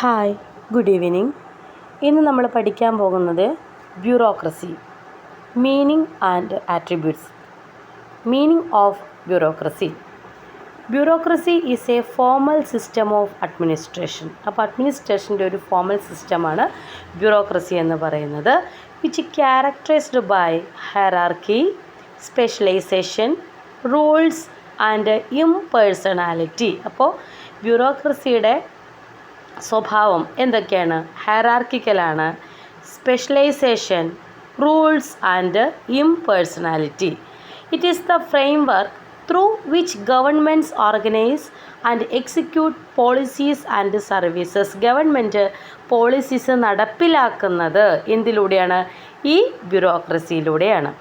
Hi, good evening. ഇന്ന് നമ്മൾ പഠിക്കാൻ പോകുന്നത് bureaucracy, meaning and attributes. Meaning of bureaucracy. Bureaucracy is a formal system of administration. അപ്പോൾ അഡ്മിനിസ്ട്രേഷൻ്റെ ഒരു ഫോമൽ സിസ്റ്റമാണ് ബ്യൂറോക്രസി എന്ന് പറയുന്നത്. Which characterised by hierarchy, specialisation, rules and impersonality. അപ്പോൾ ബ്യൂറോക്രസിയുടെ സ്വഭാവം എന്തൊക്കെയാണ്? ഹയറാർക്കിക്കലാണ്, specialisation, rules and impersonality. It is the framework through which governments organise and execute policies and services. Government policies നടപ്പിലാക്കുന്നത് എന്തിലൂടെയാണ്? ഈ ബ്യൂറോക്രസിയിലൂടെയാണ്.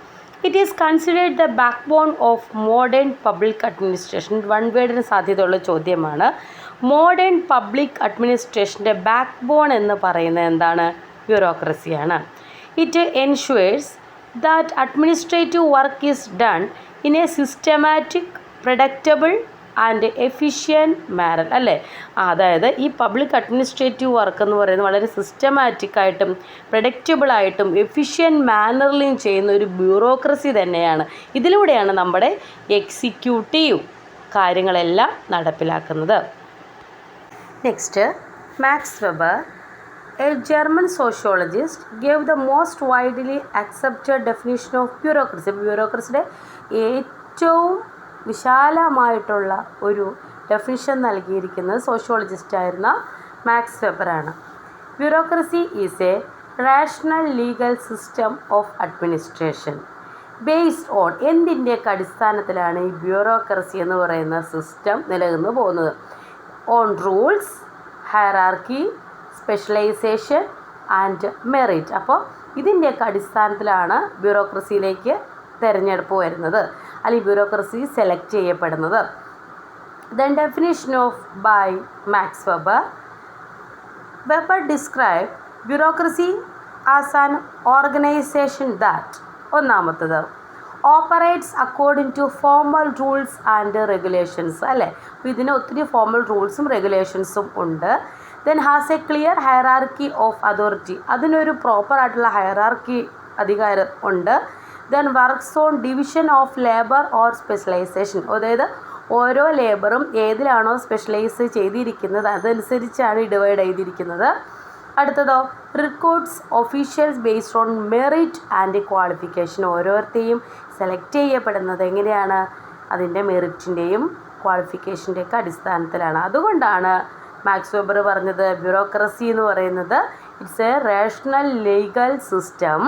It is considered the backbone of modern public administration. One വേർഡിന് സാധ്യതയുള്ള ചോദ്യമാണ്. മോഡേൺ പബ്ലിക് അഡ്മിനിസ്ട്രേഷൻ്റെ backbone എന്ന് പറയുന്നത് എന്താണ്? ബ്യൂറോക്രസിയാണ്. It ensures that administrative work is done in a systematic, predictable and efficient manner. അല്ലേ? അതായത് ഈ പബ്ലിക് അഡ്മിനിസ്ട്രേറ്റീവ് വർക്ക് എന്ന് പറയുന്നത് വളരെ സിസ്റ്റമാറ്റിക്കായിട്ടും പ്രൊഡക്റ്റബിളായിട്ടും എഫിഷ്യൻറ്റ് മാനറിലും ചെയ്യുന്ന ഒരു ബ്യൂറോക്രസി തന്നെയാണ്. ഇതിലൂടെയാണ് നമ്മുടെ എക്സിക്യൂട്ടീവ് കാര്യങ്ങളെല്ലാം നടപ്പിലാക്കുന്നത്. Next, Max Weber, a German sociologist, gave the most widely accepted definition of bureaucracy. ബ്യൂറോക്രസിയുടെ ഏറ്റവും വിശാലമായിട്ടുള്ള ഒരു ഡെഫിനിഷൻ നൽകിയിരിക്കുന്നത് സോഷ്യോളജിസ്റ്റായിരുന്ന മാക്സ് വെബറാണ്. Bureaucracy is a rational legal system of administration based on. എന്തിൻ്റെയൊക്കെ അടിസ്ഥാനത്തിലാണ് ഈ ബ്യൂറോക്രസി എന്ന് പറയുന്ന സിസ്റ്റം നിലനിന്ന് പോകുന്നത്? On rules, hierarchy, specialisation and merit. അപ്പോൾ ഇതിൻ്റെയൊക്കെ അടിസ്ഥാനത്തിലാണ് ബ്യൂറോക്രസിയിലേക്ക് തിരഞ്ഞെടുപ്പ് വരുന്നത്, അല്ലെങ്കിൽ ബ്യൂറോക്രസി സെലക്ട് ചെയ്യപ്പെടുന്നത്. Then definition of by Max Weber. Weber describe bureaucracy as an organisation that, ഒന്നാമത്തത്, operates according to formal rules and regulations. അല്ലേ? അപ്പോൾ ഇതിന് ഒത്തിരി ഫോർമൽ റൂൾസും റെഗുലേഷൻസും ഉണ്ട്. Then has a clear hierarchy of authority. അതിനൊരു പ്രോപ്പറായിട്ടുള്ള ഹയറാർക്കി അധികാരം ഉണ്ട്. Then works on division of labour or specialisation. അതായത് ഓരോ ലേബറും ഏതിലാണോ സ്പെഷ്യലൈസ് ചെയ്തിരിക്കുന്നത് അതനുസരിച്ചാണ് ഡിവൈഡ് ചെയ്തിരിക്കുന്നത്. അടുത്തതോ, recruits officials based on merit and qualification. ഓരോരുത്തരെയും സെലക്ട് ചെയ്യപ്പെടുന്നത് എങ്ങനെയാണ്? അതിൻ്റെ മെറിറ്റിൻ്റെയും ക്വാളിഫിക്കേഷൻ്റെയൊക്കെ അടിസ്ഥാനത്തിലാണ്. അതുകൊണ്ടാണ് മാക്സ് വെബർ പറഞ്ഞത് ബ്യൂറോക്രസി എന്ന് പറയുന്നത് it's a rational legal system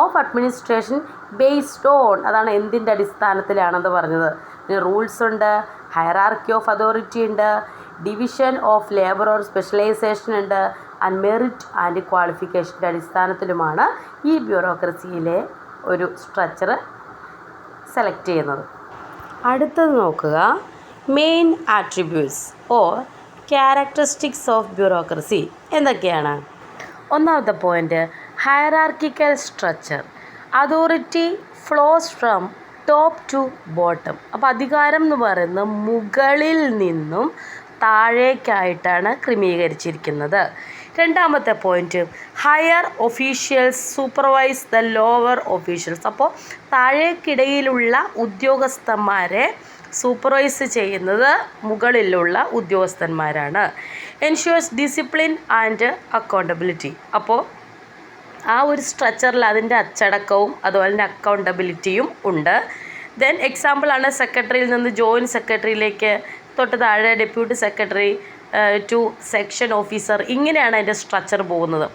of administration based on. അതാണ് എന്തിൻ്റെ അടിസ്ഥാനത്തിലാണെന്ന് പറഞ്ഞത്. റൂൾസ് ഉണ്ട്, ഹയറാർക്കി ഓഫ് അതോറിറ്റി ഉണ്ട്, division of labour or specialisation ഉണ്ട്, ആൻഡ് മെറിറ്റ് ആൻഡ് ക്വാളിഫിക്കേഷൻ്റെ അടിസ്ഥാനത്തിലുമാണ് ഈ ബ്യൂറോക്രസിയിലെ ഒരു സ്ട്രക്ചർ സെലക്ട് ചെയ്യുന്നത്. അടുത്തത് നോക്കുക, main attributes or characteristics of bureaucracy എന്തൊക്കെയാണ്? ഒന്നാമത്തെ point, hierarchical structure. Authority flows from top to bottom. അപ്പോൾ അധികാരം എന്ന് പറയുന്നത് മുകളിൽ നിന്നും താഴേക്കായിട്ടാണ് ക്രമീകരിച്ചിരിക്കുന്നത്. രണ്ടാമത്തെ point, higher officials supervise the lower officials. അപ്പോൾ താഴേക്കിടയിലുള്ള ഉദ്യോഗസ്ഥന്മാരെ സൂപ്പർവൈസ് ചെയ്യുന്നത് മുകളിലുള്ള ഉദ്യോഗസ്ഥന്മാരാണ്. എൻഷ്യൂർസ് ഡിസിപ്ലിൻ ആൻഡ് അക്കൗണ്ടബിലിറ്റി. അപ്പോൾ ആ ഒരു സ്ട്രക്ചറിൽ അതിൻ്റെ അച്ചടക്കവും അതുപോലെ തന്നെ അക്കൗണ്ടബിലിറ്റിയും ഉണ്ട്. ദെൻ എക്സാമ്പിളാണ് സെക്രട്ടറിയിൽ നിന്ന് ജോയിൻറ്റ് സെക്രട്ടറിയിലേക്ക്, തൊട്ട് താഴെ deputy secretary to section officer. ഇങ്ങനെയാണ് അതിൻ്റെ സ്ട്രക്ചർ പോകുന്നത്.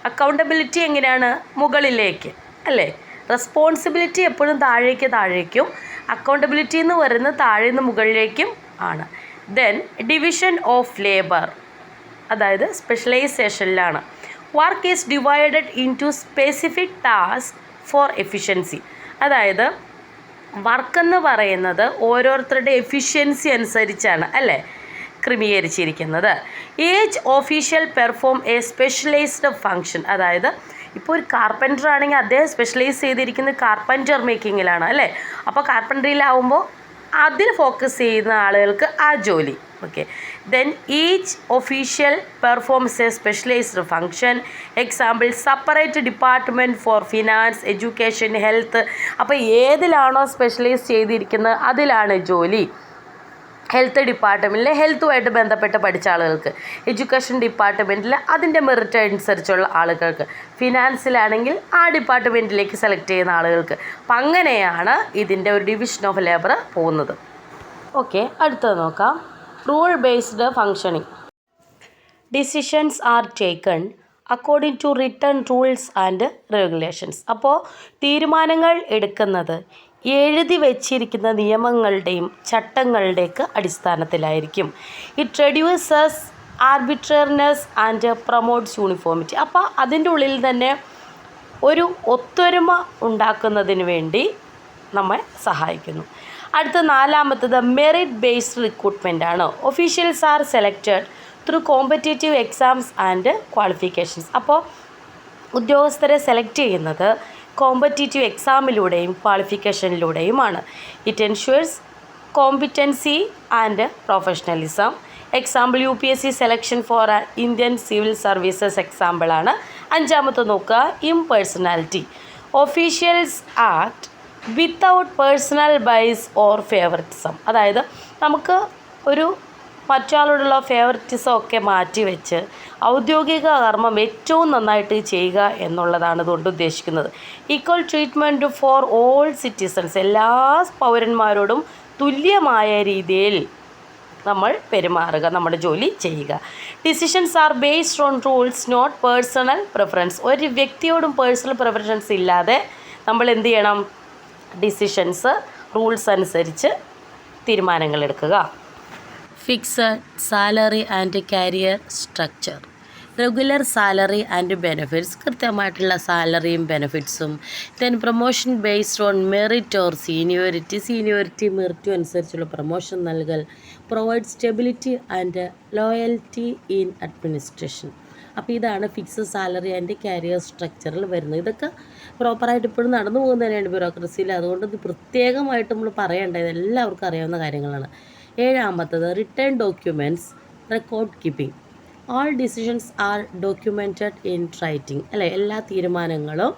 അക്കൗണ്ടബിലിറ്റി എങ്ങനെയാണ്? മുകളിലേക്ക്, അല്ലേ? റെസ്പോൺസിബിലിറ്റി എപ്പോഴും താഴേക്കും, അക്കൗണ്ടബിലിറ്റി എന്ന് പറയുന്നത് താഴെ നിന്ന് മുകളിലേക്കും ആണ്. ദെൻ ഡിവിഷൻ ഓഫ് ലേബർ, അതായത് സ്പെഷ്യലൈസേഷനിലാണ്. Work is divided into specific task for efficiency. അതായത് വർക്കെന്ന് പറയുന്നത് ഓരോരുത്തരുടെ എഫിഷ്യൻസി അനുസരിച്ചാണ്, അല്ലേ, ക്രമീകരിച്ചിരിക്കുന്നത്. Each official perform a specialised function. അതായത് ഇപ്പോൾ ഒരു കാർപ്പൻറ്റർ ആണെങ്കിൽ അദ്ദേഹം സ്പെഷ്യലൈസ് ചെയ്തിരിക്കുന്നത് കാർപ്പൻറ്റർ മേക്കിങ്ങിലാണ്, അല്ലേ? അപ്പോൾ കാർപ്പൻറ്ററിയിലാവുമ്പോൾ അതിൽ ഫോക്കസ് ചെയ്യുന്ന ആളുകൾക്ക് ആ ജോലി. Okay. Then each official performs a specialized function. Example, separate department for finance, education, health. അപ്പോൾ ഏതിലാണോ സ്പെഷ്യലൈസ് ചെയ്തിരിക്കുന്നത് അതിലാണ് ജോലി. ഹെൽത്ത് ഡിപ്പാർട്ട്മെൻറ്റിൽ ഹെൽത്തുമായിട്ട് ബന്ധപ്പെട്ട് പഠിച്ച ആളുകൾക്ക്, എഡ്യൂക്കേഷൻ ഡിപ്പാർട്ട്മെൻറ്റിൽ അതിൻ്റെ മെറിറ്റ് അനുസരിച്ചുള്ള ആളുകൾക്ക്, ഫിനാൻസിലാണെങ്കിൽ ആ ഡിപ്പാർട്ട്മെൻറ്റിലേക്ക് സെലക്ട് ചെയ്യുന്ന ആളുകൾക്ക്. അപ്പം അങ്ങനെയാണ് ഇതിൻ്റെ ഒരു ഡിവിഷൻ ഓഫ് ലേബർ പോകുന്നത്. ഓക്കെ, അടുത്തത് നോക്കാം. Rule based functioning. Decisions are taken according to written rules and regulations. അപ്പോൾ തീരുമാനങ്ങൾ എടുക്കുന്നത് എഴുതി വച്ചിരിക്കുന്ന നിയമങ്ങളുടെയും ചട്ടങ്ങളുടെയൊക്കെ അടിസ്ഥാനത്തിലായിരിക്കും. It reduces arbitrariness and promotes uniformity. അപ്പോൾ അതിൻ്റെ ഉള്ളിൽ തന്നെ ഒരു ഒത്തൊരുമ ഉണ്ടാക്കുന്നതിന് വേണ്ടി നമ്മെ സഹായിക്കുന്നു. അടുത്ത നാലാമത്തത് മെറിറ്റ് ബേസ്ഡ് റിക്രൂട്ട്മെൻ്റ് ആണ്. Officials are selected through competitive exams and qualifications. അപ്പോൾ ഉദ്യോഗസ്ഥരെ സെലക്ട് ചെയ്യുന്നത് കോമ്പറ്റേറ്റീവ് എക്സാമിലൂടെയും ക്വാളിഫിക്കേഷനിലൂടെയുമാണ്. It ensures competency and professionalism. Example UPSC selection for Indian civil services എക്സാമ്പിളാണ്. അഞ്ചാമത്തെ നോക്കുക, impersonality. Officials act without personal bias or favouritism. അതായത് നമുക്ക് ഒരു മറ്റൊരാളോടുള്ള ഫേവറിറ്റിസം ഒക്കെ മാറ്റിവെച്ച് ഔദ്യോഗിക കർമ്മം ഏറ്റവും നന്നായിട്ട് ചെയ്യുക എന്നുള്ളതാണ് ഇതുകൊണ്ട് ഉദ്ദേശിക്കുന്നത്. Equal treatment for all citizens. എല്ലാ പൗരന്മാരോടും തുല്യമായ രീതിയിൽ നമ്മൾ പെരുമാറുക, നമ്മുടെ ജോലി ചെയ്യുക. Decisions are based on rules not personal preference. ഒരു വ്യക്തിയോടും പേഴ്സണൽ പ്രിഫറൻസ് ഇല്ലാതെ നമ്മൾ എന്ത് ചെയ്യണം? ഡിസിഷൻസ് റൂൾസ് അനുസരിച്ച് തീരുമാനങ്ങൾ എടുക്കുക. Fixed salary and career structure. Regular salary and benefits. കൃത്യമായിട്ടുള്ള സാലറിയും ബെനിഫിറ്റ്സും. Then promotion based on merit or seniority. മെറിറ്റും അനുസരിച്ചുള്ള പ്രൊമോഷൻ നൽകൽ. Provide stability and loyalty in administration. അപ്പോൾ ഇതാണ് ഫിക്സഡ് സാലറി ആൻഡ് കരിയർ സ്ട്രക്ചറിൽ വരുന്നത്. ഇതൊക്കെ പ്രോപ്പറായിട്ട് ഇപ്പോഴും നടന്നു പോകുന്നത് തന്നെയാണ് ബ്യൂറോക്രസിയിൽ. അതുകൊണ്ട് ഇത് പ്രത്യേകമായിട്ട് നമ്മൾ പറയേണ്ടത് എല്ലാവർക്കും അറിയാവുന്ന കാര്യങ്ങളാണ്. ഏഴാമത്തത് written documents record keeping. All decisions are documented in writing. അല്ലേ, എല്ലാ തീരുമാനങ്ങളും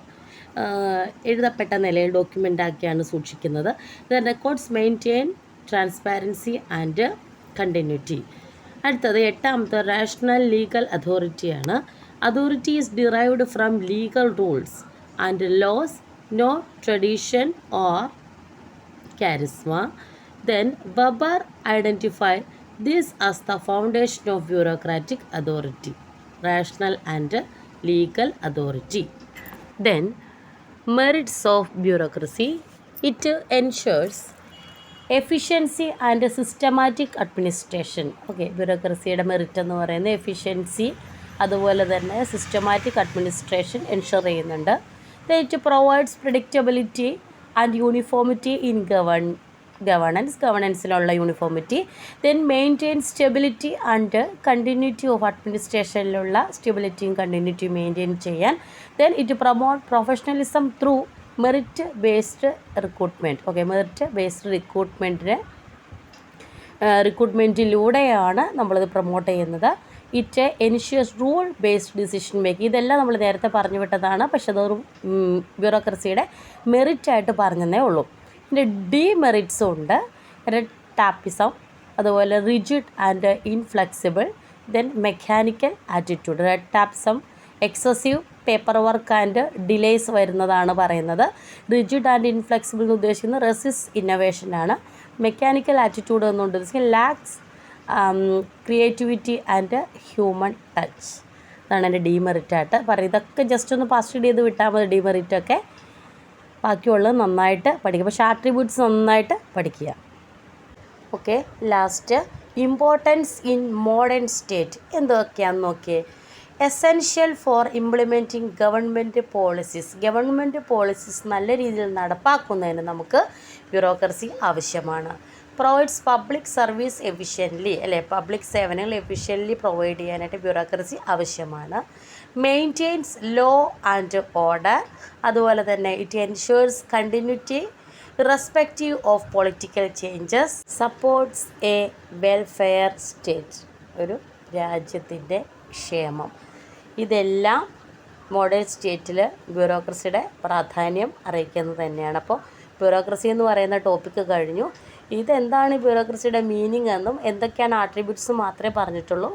എഴുതപ്പെട്ട നിലയിൽ ഡോക്യുമെൻ്റ് ആക്കിയാണ് സൂക്ഷിക്കുന്നത്. The records maintain transparency and continuity. അടുത്തത് എട്ടാമത്തെ റേഷണൽ ലീഗൽ അതോറിറ്റിയാണ്. Authority is derived from legal rules and laws, no tradition or charisma. Then Weber identified this as the foundation of bureaucratic authority, rational and legal authority. Then merits of bureaucracy. It ensures efficiency and systematic administration. Okay, ബ്യൂറോക്രസിയുടെ മെറിറ്റ് എന്ന് പറയുന്നത് efficiency അതുപോലെ തന്നെ systematic administration ensure ചെയ്യുന്നുണ്ട്. Then it provides predictability and uniformity in ഗവേണൻസിലുള്ള uniformity. Then maintain stability and continuity of അഡ്മിനിസ്ട്രേഷനിലുള്ള സ്റ്റെബിലിറ്റിയും കണ്ടിന്യൂറ്റിയും മെയിൻറ്റെയിൻ ചെയ്യാൻ. Then it promote professionalism through merit based recruitment. Okay, merit based റിക്രൂട്ട്മെൻറ്റിലൂടെയാണ് നമ്മളിത് പ്രൊമോട്ട് ചെയ്യുന്നത്. It ensures rule based decision making. ഇതെല്ലാം നമ്മൾ നേരത്തെ പറഞ്ഞു വിട്ടതാണ്, പക്ഷെ അതൊരു ബ്യൂറോക്രസിയുടെ മെറിറ്റായിട്ട് പറഞ്ഞതേ ഉള്ളൂ. ഇതിൻ്റെ ഡിമെറിറ്റ്സും ഉണ്ട്. റെഡ് ടാപ്പിസം, അതുപോലെ rigid and inflexible. Then mechanical attitude. Red tapism excessive paper work and delays വരുന്നതാണ് പറയുന്നത്. റിജിഡ് ആൻഡ് ഇൻഫ്ലെക്സിബിൾ എന്ന് ഉദ്ദേശിക്കുന്നത് റെസിസ്റ്റ് ഇന്നോവേഷനാണ്. മെക്കാനിക്കൽ ആറ്റിറ്റ്യൂഡ് എന്നുകൊണ്ട് ഉദ്ദേശിക്കുന്നത് lakhs creativity and human touch. അതാണ് എൻ്റെ ഡിമെറിറ്റായിട്ട് പറയും. ഇതൊക്കെ ജസ്റ്റ് ഒന്ന് പാസ് ചെയ്ത് വിട്ടാൽ മതി ഡിമെറിറ്റൊക്കെ. ബാക്കിയുള്ളത് നന്നായിട്ട് പഠിക്കുക, പക്ഷേ ആട്രിബ്യൂട്ട്സ് നന്നായിട്ട് പഠിക്കുക. Okay, last importance in modern state എന്തൊക്കെയാണെന്ന് നോക്കിയേ. Essential for implementing government policies നല്ല രീതിയിൽ നടപ്പാക്കുന്നതിന് നമുക്ക് ബ്യൂറോക്രസി ആവശ്യമാണ്. പ്രൊവൈഡ്സ് പബ്ലിക് സർവീസ് എഫിഷ്യൻ്റ്ലി, അല്ലേ, പബ്ലിക് സേവനങ്ങൾ എഫിഷ്യൻ്റ്ലി പ്രൊവൈഡ് ചെയ്യാനായിട്ട് ബ്യൂറോക്രസി ആവശ്യമാണ്. Maintains law and order. അതുപോലെ തന്നെ it ensures continuity irrespective of political changes. Supports a welfare state. ഒരു രാജ്യത്തിൻ്റെ ക്ഷേമം. ഇതെല്ലാം മോഡേൺ സ്റ്റേറ്റിൽ ബ്യൂറോക്രസിയുടെ പ്രാധാന്യം അറിയിക്കുന്നത് തന്നെയാണ്. അപ്പോൾ ബ്യൂറോക്രസി എന്ന് പറയുന്ന ടോപ്പിക്ക് കഴിഞ്ഞു. ഇതെന്താണ് ബ്യൂറോക്രസിയുടെ മീനിങ് എന്നും എന്തൊക്കെയാണ് ആട്രിബ്യൂട്ട്സ് മാത്രമേ പറഞ്ഞിട്ടുള്ളൂ.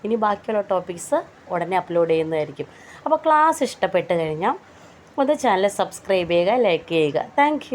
ഇനി ബാക്കിയുള്ള ടോപ്പിക്സ് ഉടനെ അപ്ലോഡ് ചെയ്യുന്നതായിരിക്കും. അപ്പോൾ ക്ലാസ് ഇഷ്ടപ്പെട്ട് കഴിഞ്ഞാൽ ഒന്ന് ചാനൽ സബ്സ്ക്രൈബ് ചെയ്യുക, ലൈക്ക് ചെയ്യുക. താങ്ക്